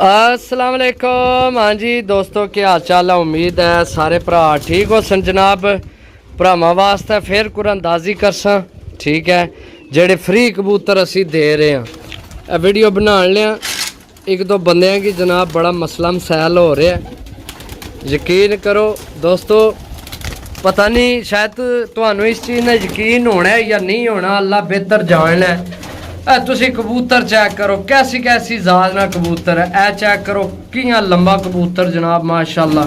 अस्सलाम वालेकुम। हाँ जी दोस्तों, क्या हाल चाल है? उम्मीद है सारे भरा ठीक हो सन जनाब। भरावां वास्ते फिर कुरानंदाजी करसा, ठीक है। जेडे फ्री कबूतर असी दे रहे हैं वीडियो बना लिया। एक दो बंदे की जनाब बड़ा मसला मसैल हो रहा है। यकीन करो दोस्तों, पता नहीं शायद तुहानू इस चीज़ ने यकीन होना है या नहीं होना, अल्लाह बेहतर जान है। तुसी कबूतर चेक करो, कैसी कैसी जात ना कबूतर है। ए चेक करो कियां लंबा कबूतर जनाब, माशाल्लाह।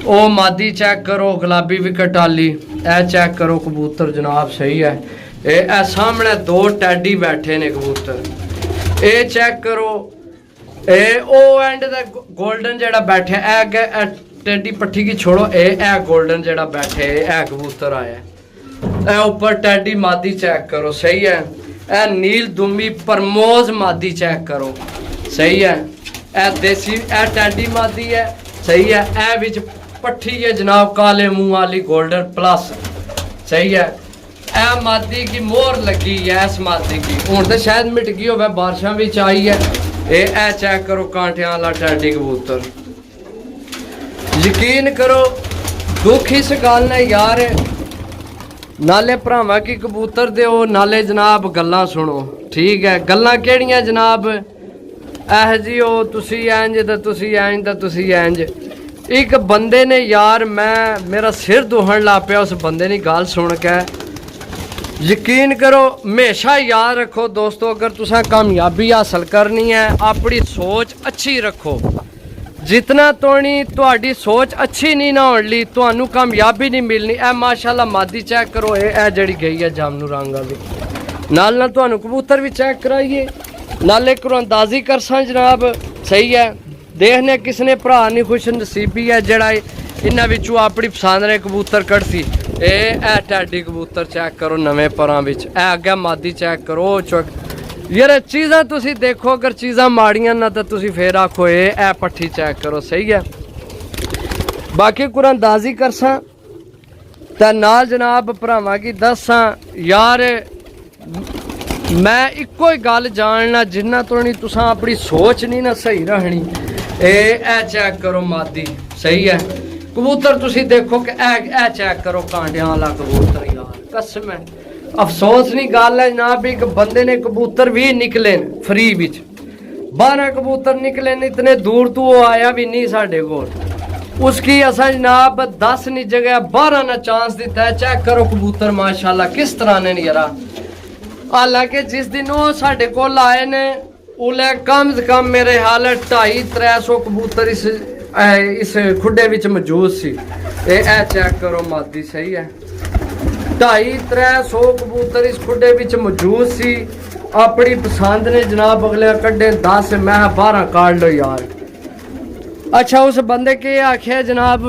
ओ मादी चेक करो, गुलाबी विकेट आली। ए चेक करो कबूतर जनाब, सही है। ए सामने दो टैडी बैठे ने कबूतर। ए चेक करो, ओ एंड दा गोल्डन जेड़ा बैठे अगे टैडी पट्टी की छोड़ो। ए गोल्डन जेड़ा बैठे ए कबूतर आया। ए ऊपर टैडी मादी चेक करो, सही है। ए नील दुमी परमोज मादी चेक करो, सही है। ए देसी ए टैडी मादी है, सही है। ए विच पट्ठी है जनाब, काले मुंह वाली गोल्डन प्लस, सही है। ए मादी की मोहर लगी है इस मादी की, हुण तो शायद मिट गई हो, बारिशां भी आई है। ए चेक करो कांटियां वाला टैडी कबूतर। यकीन करो दुख इस गल ने यार, नाले भरावां की कबूतर दो, नाले जनाब गल्लां सुनो, ठीक है। गल्लां केड़ियां जनाब, एह जी ओ तुसी इंज ते तुसी इंज ते तुसी इंज। एक बंदे ने यार, मैं मेरा सिर दुखन लग पिया उस बंदे ने गल सुन के। यकीन करो हमेशा याद रखो दोस्तों, अगर तुसा कामयाबी हासिल करनी है अपनी सोच अच्छी रखो। जितना तोनी तुहाडी सोच अच्छी नहीं ना होनी, तुहानू कामयाबी नहीं मिलनी। ए माशाल्लाह मादी चेक करो, ए जड़ी गई है जामनू रंग वाली। नाल ना तुहानू कबूतर भी चेक कराइए, नाले कुरानंदाजी करसा जनाब, सही है। देखने किसने भरा नहीं खुश नसीबी है जड़ा इन्हां विचों अपनी पसंद ने कबूतर कढ़सी। ए टैडी कबूतर चेक करो नवे परां विच। ए अगे मादी चेक करो चुक यार। चीज़ां तुसी देखो, अगर चीज़ां माड़ियां ना तो तुसी फिर आखो ए पट्ठी चेक करो, सही है। बाकी कुरानंदाजी करसा ते नाल जनाब भरावां की दसा यार, मैं इक्को ही गल जानना, जिन्ना तो नहीं तुसा अपनी सोच नहीं ना सही रखनी। ए चेक करो मादी, सही है। कबूतर तुसी देखो कि ए चेक करो कांटियां वाला कबूतर यार, कसम है। अफसोस नहीं गल है जनाब, एक बंदे ने कबूतर भी निकले फ्री विच, 12 कबूतर निकले, इतने दूर तो वो आया भी नहीं साढ़े को। उसकी असा जनाब 10 नी जगह 12 ना चांस दिता है। चेक करो कबूतर माशाल्लाह किस तरह ने यारा। हालांकि जिस दिन वो साढ़े को आए ने उले कम से कम मेरे हाल 250-300 कबूतर इस खुडे विच मौजूद सी। ए चेक करो मादी, सही है। 250-300 कबूतर इस खुडे विच मौजूद सी। अपनी पसंद ने जनाब अगले कड्डे 10, मैं 12 काट लो यार। अच्छा उस बंदे के आखिया जनाब,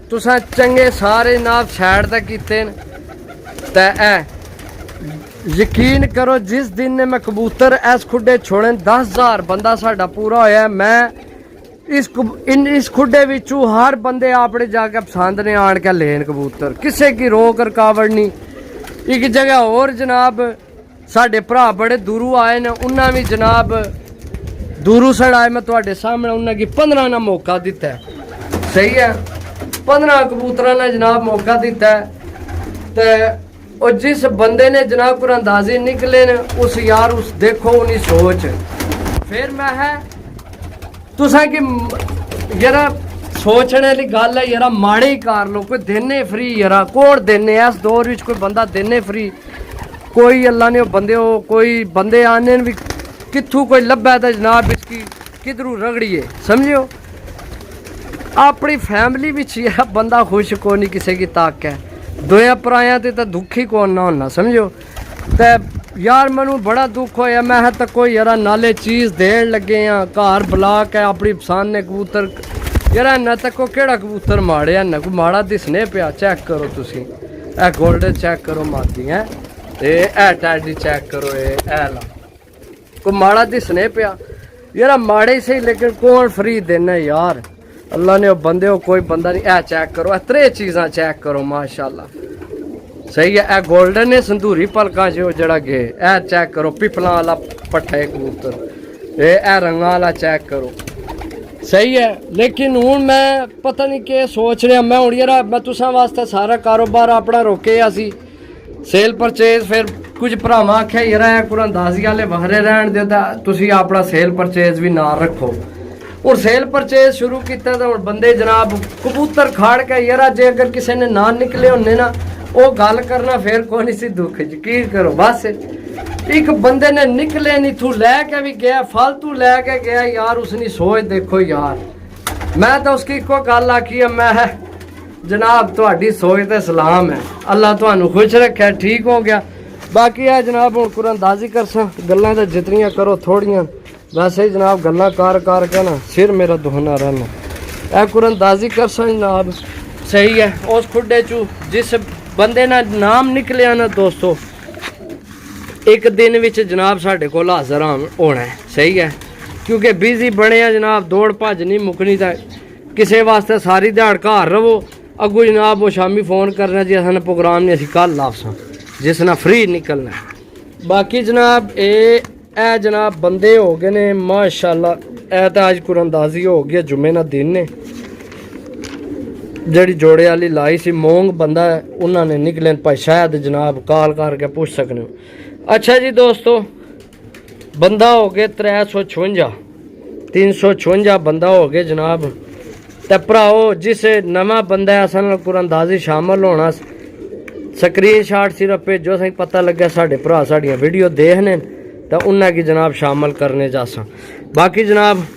तुसा चंगे सारे जनाब साइड तक कीते ते यकीन करो जिस दिन ने मैं कबूतर इस खुडे छोड़े 10,000 बंदा साडा पूरा होया। मैं इस खुडे विचू हर बंदे आपने जाके पसंद ने आन के लेन कबूतर, किसी की रोक रुकावट नहीं। एक जगह और जनाब साढ़े भरा बड़े दूरों आए ने, उन्हें भी जनाब दूरों सड़ आए, मैं तुहाडे सामने उन्हें की 15 ना मौका दिता है, सही है। 15 कबूतर ने जनाब मौका दिता है। तो जिस बंदे ने जनाब कुरानंदाजी निकले ने उस यार उस देखो उन्हीं सोच। फिर मैं है तुसा कि यार सोचने वाली गल है यार, माड़े ही कर लो, कोई देने फ्री यार, कौन देने इस दौर विच कोई बंदा देने फ्री, कोई अल्लाह ने बंदे हो, कोई बंदे आने भी कित्थों कोई लब्भा तो जनाब इसकी किधरों रगड़िए, समझो। अपनी फैमिली विच यार बंदा खुश को नहीं किसी की ताक है, दोया पराया ते दुखी कौन ना होना, समझो। तो यार मैनू बड़ा दुख होया, मैं तक कोई यार नाले चीज़ देन लगे हैं घर बुला के अपनी पसंद ने कबूतर यार। इन्ना तक केड़ा कबूतर माड़े इन्ना कोई माड़ा दिसने पिया। चेक करो तुसी ए गोल्डन चेक करो मादी है, ए टैडी चेक करो, ए ला कोई माड़ा दिसने पिया यार, माड़े सही लेकिन कौन फ्री देना यार, अल्लाह ने बंदे हो कोई बंदा नहीं। ए चेक करो, ए 3 चीज़ां चेक करो माशाल्लाह, सही है। ए गोल्डन है संधूरी पलका जो जड़ा गे। ए चेक करो पिपला वाला पट्ठा कबूतर, ए रंगा वाला चेक करो, सही है। लेकिन हूँ मैं पता नहीं कि सोच रहा मैं हूँ यार मैं तुसा वास्ते सारा कारोबार अपना रोके असी सेल परचेज फिर कुछ भरावां आख्या यार कुरंदाजी वाले बखरे रहन दो तुसी अपना सेल परचेज भी ना रखो और सेल परचेज शुरू किया तो हुण बंदे जनाब कबूतर खाड़ के यार जे अगर किसी ने ना निकले होने ना वो गल करना फिर कोई सी दुख यकीन करो बस एक बंदे ने निकले नहीं तू लैके भी गया फालतू लैके गया यार उसकी सोच देखो यार मैं तो उसकी इको गल आखी है मैं जनाब तुहाडी सोच ते सलाम है अल्लाह तुहानू खुश रखे ठीक हो गया बाकी है जनाब हुण कुरअंदाजी करसा गल्लां तो जितनियां करो थोड़ियां वैसे ही जनाब गल्लां कर के ना सिर मेरा दुखना रहना ए कुरअंदाजी करसा जनाब सही है उस खुडे चू जिस बंदे ना नाम निकलिया ना दोस्तों एक दिन विच जनाब साढ़े कोल हाज़र होना है सही है क्योंकि बिजी बने आ जनाब दौड़ भज नहीं मुकनी तो किसी वास्ते सारी दिहाड़ घर रवो अगू जनाब वो शामी फ़ोन करना जी असां प्रोग्राम नहीं असीं कल लापसां जिस ना फ्री निकलना है बाकी जनाब ए जनाब बंदे हो गए ने माशाल्लाह ए तो अज कुरअंदाजी हो गया जुम्मे ना दिन ने जड़ी जोड़े वाली लाई सी मोंग बंदा है उन्होंने निकले भाई शायद जनाब कॉल करके पूछ सकने हो अच्छा जी दोस्तों बंदा हो गए 356 356 बंदा हो गए जनाब तो भराओ जिस नवा बंदा है असल कुरअंदाजी शामिल होना स्क्रीन शाट सिर्फ भेजो सही पता लगे साढ़े भरा साड़ियाँ वीडियो देखने तो उन्हें की जनाब शामिल करने जासा बाकी जनाब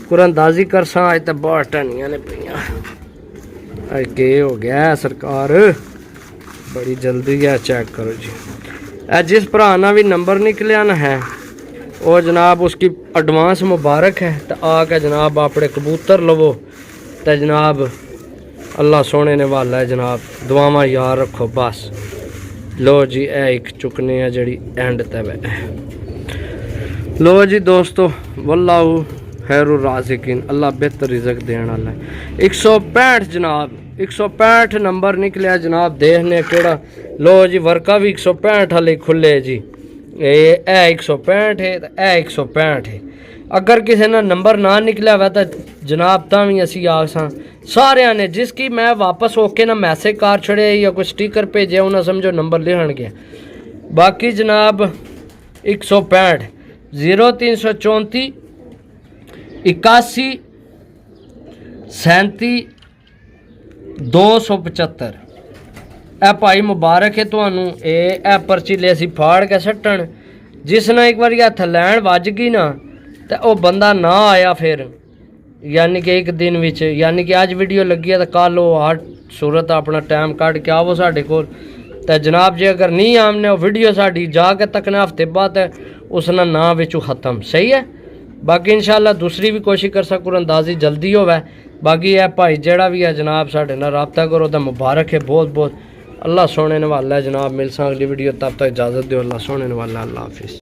कुरअंदाजी करसा अज तो बहुत टहनियाँ ने पईयां के हो गया सरकार बड़ी जल्दी है चेक करो जी जिस भरा ना भी नंबर निकलिया ना है वो जनाब उसकी एडवांस मुबारक है तो आके जनाब अपने कबूतर लवो तो जनाब अल्लाह सोने ने वाला है जनाब दुआवां याद रखो बस लो जी ए एक चुकने है जड़ी एंड तवे लो जी दोस्तों वल्लाहु खैरुर राज़िकीन अल्लाह बेहतर रिज़्क़ देने वाला है 165 जनाब 165 नंबर निकलिया जनाब देखने केड़ा लो जी वर्का भी 165 वाले खुले जी ए 165 है तो ए 165 है अगर किसी ने नंबर ना निकलिया हुआ तो जनाब भी असी आसां सारे ने जिसकी मैं वापस होके ना मैसेज कर छड़े या कोई स्टिकर भेजे उन्हें समझो नंबर लिखन गया बाकी जनाब 165 0334 81 37 275 ए भाई मुबारक है तुहानू ए पर्ची ले असी फाड़ के सट्टन जिस ना एक बार हथ लैन वज गई ना तो वह बंदा ना आया फिर यानी कि एक दिन विच यानी कि अज वीडियो लगी है तो कल वो हर सूरत अपना टाइम कढ़ के आवो साढ़े कोल तो जनाब जे अगर नहीं आमने वो वीडियो साड़ी जाके तकना हफ्ते बाद उसना ना विचू ख़त्म सही है बाकी इंशाल्लाह दूसरी भी कोशिश कर सकूँ अंदाजी जल्दी होवे बाकी है भाई जेड़ा भी है जनाब साढ़े नाल राब्ता करो तो मुबारक है बहुत बहुत अल्लाह सोने ने वाला है जनाब मिलसा अगली वीडियो तब तक इजाज़त दो अल्लाह सोने ने वाला अल्लाह हाफिज़।